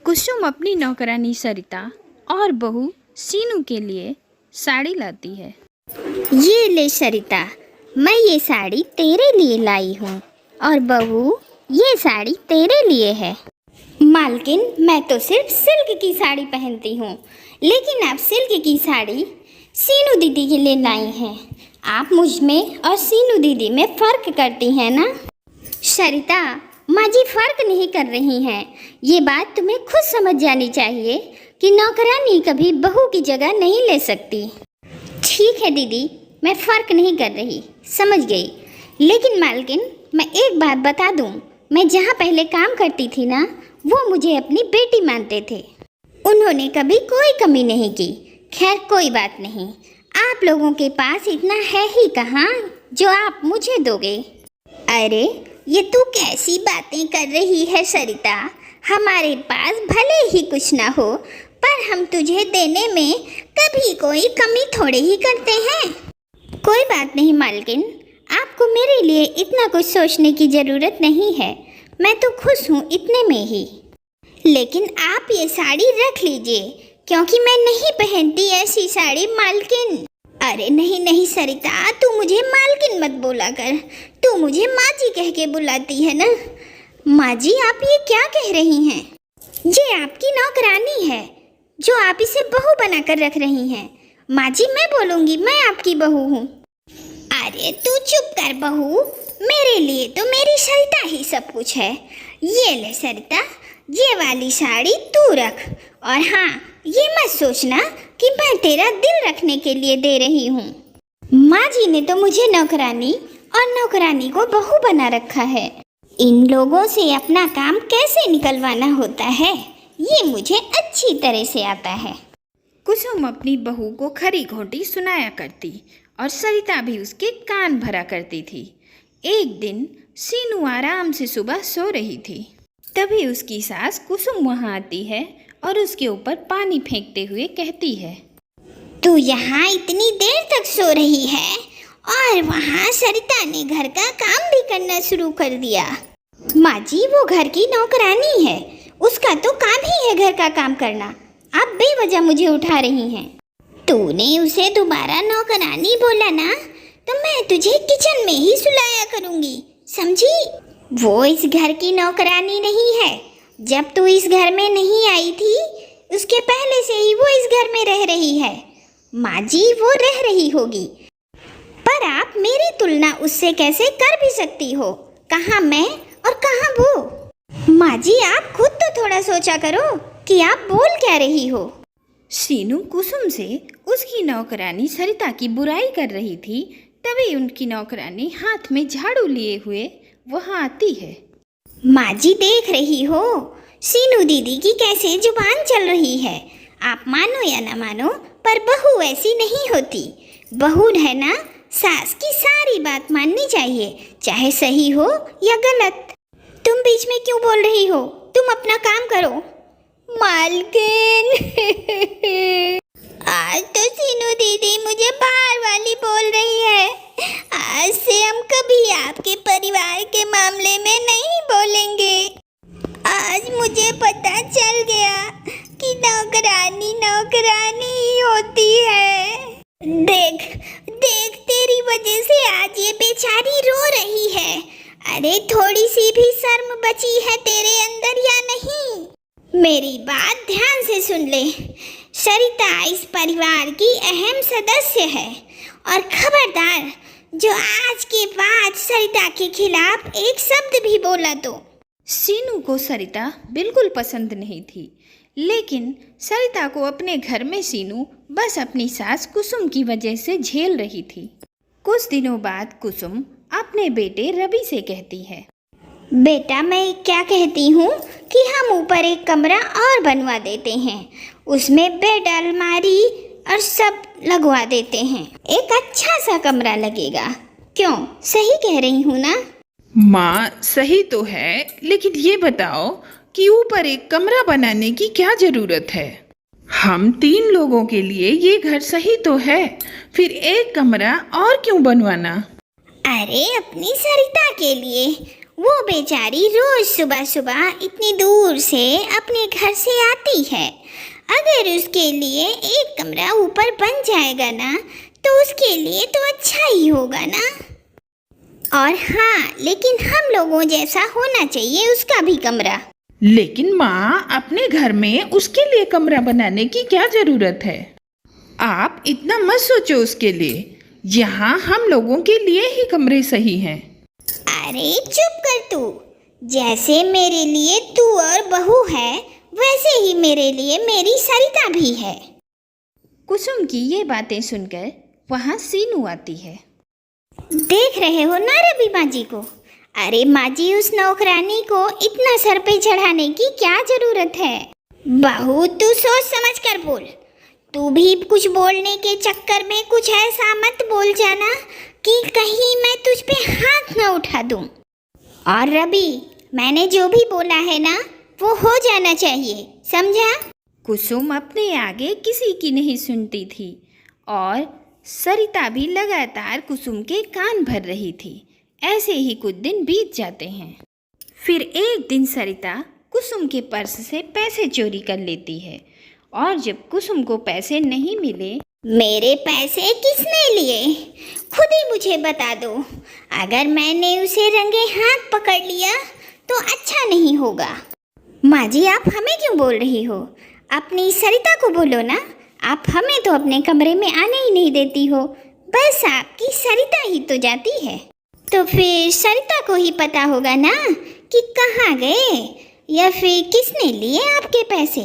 कुसुम अपनी नौकरानी सरिता और बहू सीनू के लिए साड़ी लाती है। ये ले सरिता, मैं ये साड़ी तेरे लिए लाई हूँ और बहू ये साड़ी तेरे लिए है। मालकिन, मैं तो सिर्फ सिल्क की साड़ी पहनती हूँ, लेकिन आप सिल्क की साड़ी सीनू दीदी के लिए लाई हैं। आप मुझ में और सीनू दीदी में फ़र्क करती हैं ना? सरिता, माँ जी फ़र्क नहीं कर रही हैं। ये बात तुम्हें खुद समझ जानी चाहिए कि नौकरानी कभी बहू की जगह नहीं ले सकती। ठीक है दीदी, मैं फ़र्क नहीं कर रही, समझ गई। लेकिन मालकिन, मैं एक बात बता दूँ, मैं जहाँ पहले काम करती थी ना, वो मुझे अपनी बेटी मानते थे। उन्होंने कभी कोई कमी नहीं की। खैर कोई बात नहीं, आप लोगों के पास इतना है ही कहाँ जो आप मुझे दोगे। अरे ये तू कैसी बातें कर रही है सरिता? हमारे पास भले ही कुछ ना हो, पर हम तुझे देने में कभी कोई कमी थोड़े ही करते हैं। कोई बात नहीं मालकिन, आपको मेरे लिए इतना कुछ सोचने की ज़रूरत नहीं है। मैं तो खुश हूँ इतने में ही। लेकिन आप ये साड़ी रख लीजिए, क्योंकि मैं नहीं पहनती ऐसी साड़ी मालकिन। अरे नहीं नहीं सरिता, तू मुझे मालकिन मत बोला कर, तू मुझे माँ जी कह के बुलाती है ना। माँ जी, आप ये क्या कह रही हैं? ये आपकी नौकरानी है जो आप इसे बहू बनाकर रख रही हैं। माँ जी, मैं बोलूँगी, मैं आपकी बहू हूँ। अरे तू चुप कर बहू, मेरे लिए तो मेरी सरिता ही सब कुछ है। ये ले सरिता, ये वाली साड़ी तू रख, और हाँ, ये मत सोचना कि मैं तेरा दिल रखने के लिए दे रही हूँ। माँ जी ने तो मुझे नौकरानी और नौकरानी को बहू बना रखा है। इन लोगों से अपना काम कैसे निकलवाना होता है, ये मुझे अच्छी तरह से आता है। कुसुम अपनी बहू को खरी खोटी सुनाया करती और सरिता भी उसके कान भरा करती थी। एक दिन सीनू आराम से सुबह सो रही थी, तभी उसकी सास कुसुम वहाँ आती है और उसके ऊपर पानी फेंकते हुए कहती है, तू यहाँ इतनी देर तक सो रही है और वहाँ सरिता ने घर का काम भी करना शुरू कर दिया। माँ जी, वो घर की नौकरानी है, उसका तो काम ही है घर का काम करना। आप बेवजह मुझे उठा रही हैं। तूने उसे दोबारा नौकरानी बोला ना, तो मैं तुझे किचन में ही सुलाया करूँगी, समझी? वो इस घर की नौकरानी नहीं है। जब तू इस घर में नहीं आई थी, उसके पहले से ही वो इस घर में रह रही है। माँ जी, वो रह रही होगी, पर आप मेरी तुलना उससे कैसे कर भी सकती हो? कहाँ मैं और कहाँ वो? माँ जी, आप खुद तो थोड़ा सोचा करो कि आप बोल क्या रही हो। सीनू कुसुम से उसकी नौकरानी सरिता की बुराई कर रही थी, तभी उनकी नौकरानी हाथ में झाड़ू लिए हुए वहाँ आती है। माँ जी, देख रही हो सीनू दीदी की कैसे जुबान चल रही है। आप मानो या ना मानो, पर बहू ऐसी नहीं होती। बहू है ना, सास की सारी बात माननी चाहिए, चाहे सही हो या गलत। तुम बीच में क्यों बोल रही हो? तुम अपना काम करो। मालकिन आज तो सीनू दीदी मुझे बाहर वाली बोल रही है। आज से हम कभी आपके परिवार के मामले में नहीं बोलेंगे। आज मुझे पता चल गया कि नौकरानी नौकरानी ही होती है। देख देख, तेरी वजह से आज ये बेचारी रो रही है। अरे थोड़ी सी भी शर्म बची है तेरे अंदर या नहीं? मेरी बात ध्यान से सुन ले। सरिता इस परिवार की अहम सदस्य है, और खबरदार, जो आज के बाद सरिता के खिलाफ एक शब्द भी बोला तो। सीनू को सरिता बिल्कुल पसंद नहीं थी, लेकिन सरिता को अपने घर में सीनू बस अपनी सास कुसुम की वजह से झेल रही थी। कुछ दिनों बाद कुसुम अपने बेटे रवि से कहती है, बेटा, मैं क्या कहती हूँ कि हम ऊपर एक कमरा और बनवा देते हैं, उसमें बेड, अलमारी और सब लगवा देते हैं। एक अच्छा सा कमरा लगेगा। क्यों, सही कह रही हूँ ना? माँ, सही तो है, लेकिन ये बताओ कि ऊपर एक कमरा बनाने की क्या ज़रूरत है? हम 3 लोगों के लिए ये घर सही तो है, फिर एक कमरा और क्यों बनवाना? अरे अपनी सरिता के लिए, वो बेचारी रोज सुबह सुबह इतनी दूर से अपने घर से आती है। अगर उसके लिए एक कमरा ऊपर बन जाएगा ना तो उसके लिए तो अच्छा ही होगा ना। और हाँ, लेकिन हम लोगों जैसा होना चाहिए उसका भी कमरा। लेकिन माँ, अपने घर में उसके लिए कमरा बनाने की क्या जरूरत है? आप इतना मत सोचो उसके लिए। यहाँ हम लोगों के लिए ही कमरे सही हैं। अरे चुप कर तू। जैसे मेरे लिए तू और बहू है, वैसे ही मेरे लिए मेरी सरिता भी है। कुसुम की ये बातें सुनकर वहाँ सीनू आती है। देख रहे हो ना रवि माँ जी को? अरे माँ जी, उस नौकरानी को इतना सर पे चढ़ाने की क्या जरूरत है? बहू, तू सोच समझ कर बोल। तू भी कुछ बोलने के चक्कर में कुछ ऐसा मत बोल जाना कि कहीं मैं तुझ पे हाथ न उठा दूं। और रवि, मैंने जो भी बोला है ना, वो हो जाना चाहिए, समझा? कुसुम अपने आगे किसी की नहीं सुनती थी और सरिता भी लगातार कुसुम के कान भर रही थी। ऐसे ही कुछ दिन बीत जाते हैं। फिर एक दिन सरिता कुसुम के पर्स से पैसे चोरी कर लेती है और जब कुसुम को पैसे नहीं मिले। मेरे पैसे किसने लिए? खुद ही मुझे बता दो। अगर मैंने उसे रंगे हाथ पकड़ लिया तो अच्छा नहीं होगा। माँ जी, आप हमें क्यों बोल रही हो? अपनी सरिता को बोलो ना। आप हमें तो अपने कमरे में आने ही नहीं देती हो। बस आपकी सरिता ही तो जाती है। तो फिर सरिता को ही पता होगा ना कि कहाँ गए या फिर किसने लिए आपके पैसे।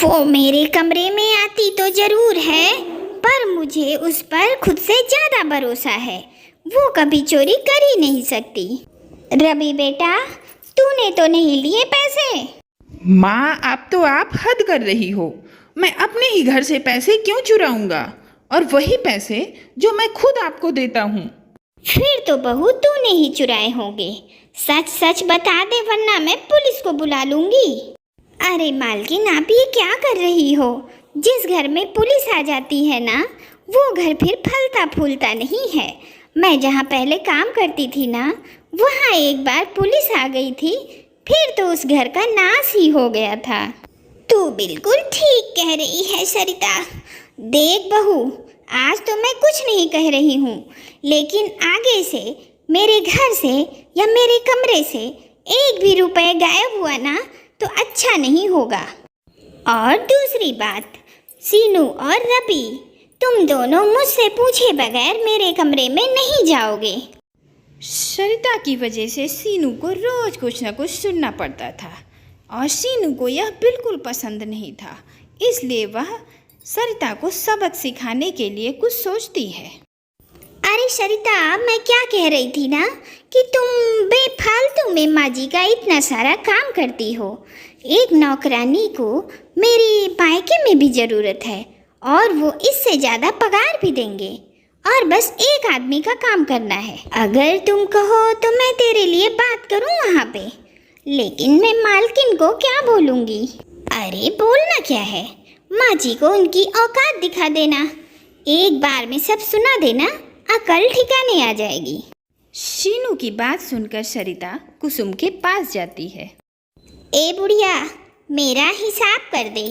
वो मेरे कमरे में आती तो जरूर है, पर मुझे उस पर खुद से ज़्यादा भरोसा है। वो कभी चोरी कर ही नहीं सकती। रवि बेटा, तूने तो नहीं लिए पैसे? माँ, अब तो आप हद कर रही हो। मैं अपने ही घर से पैसे क्यों चुराऊंगा, और वही पैसे जो मैं खुद आपको देता हूँ। फिर तो बहू तूने ही चुराए होंगे। सच सच बता दे, वरना मैं पुलिस को बुला लूंगी। अरे मालकिन, आप ये क्या कर रही हो? जिस घर में पुलिस आ जाती है ना, वो घर फिर फलता फूलता नहीं है। मैं जहाँ पहले काम करती थी ना, वहाँ एक बार पुलिस आ गई थी, फिर तो उस घर का नाश ही हो गया था। तू बिल्कुल ठीक कह रही है सरिता। देख बहू, आज तो मैं कुछ नहीं कह रही हूँ, लेकिन आगे से मेरे घर से या मेरे कमरे से एक भी रुपए गायब हुआ ना तो अच्छा नहीं होगा। और दूसरी बात, सीनू और रवि, तुम दोनों मुझसे पूछे बगैर मेरे कमरे में नहीं जाओगे। सरिता की वजह से सीनू को रोज कुछ न कुछ सुनना पड़ता था और सीनू को यह बिल्कुल पसंद नहीं था। इसलिए वह सरिता को सबक सिखाने के लिए कुछ सोचती है। अरे सरिता, मैं क्या कह रही थी ना कि तुम बेफालतू में माँ जी का इतना सारा काम करती हो। एक नौकरानी को मेरे मायके में भी ज़रूरत है और वो इससे ज़्यादा पगार भी देंगे, और बस एक आदमी का काम करना है। अगर तुम कहो तो मैं तेरे लिए बात करूँ वहाँ पे, लेकिन मैं मालकिन को क्या बोलूँगी? अरे बोलना क्या है, माँ जी को उनकी औकात दिखा देना। एक बार में सब सुना देना, अकल ठिकाने आ जाएगी। सीनू की बात सुनकर सरिता कुसुम के पास जाती है। ए बुढ़िया, मेरा हिसाब कर दे।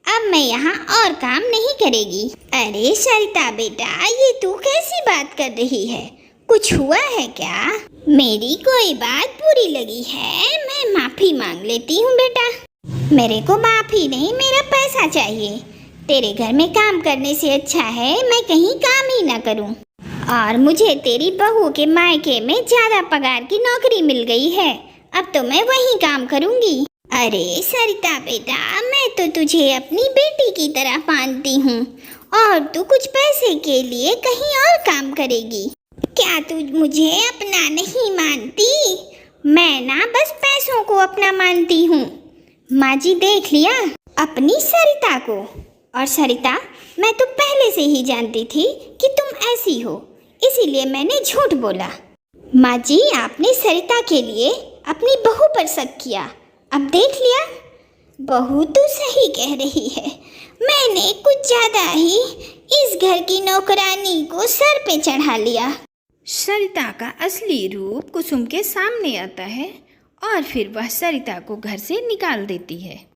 अब मैं यहाँ और काम नहीं करेगी। अरे सरिता बेटा, ये तू कैसी बात कर रही है? कुछ हुआ है क्या? मेरी कोई बात बुरी लगी है, मैं माफ़ी मांग लेती हूँ बेटा। मेरे को माफ़ी नहीं, मेरा पैसा चाहिए। तेरे घर में काम करने से अच्छा है मैं कहीं काम ही ना करूँ। और मुझे तेरी बहू के मायके में ज़्यादा पगार की नौकरी मिल गई है, अब तो मैं वहीं काम करूँगी। अरे सरिता बेटा, मैं तो तुझे अपनी बेटी की तरह मानती हूँ और तू कुछ पैसे के लिए कहीं और काम करेगी। क्या तू मुझे अपना नहीं मानती? मैं ना बस पैसों को अपना मानती हूँ। माँ जी देख लिया अपनी सरिता को। और सरिता, मैं तो पहले से ही जानती थी कि तुम ऐसी हो, इसीलिए मैंने झूठ बोला। माँ जी, आपने सरिता के लिए अपनी बहू पर शक किया, अब देख लिया। बहू तू सही कह रही है, मैंने कुछ ज़्यादा ही इस घर की नौकरानी को सर पे चढ़ा लिया। सरिता का असली रूप कुसुम के सामने आता है और फिर वह सरिता को घर से निकाल देती है।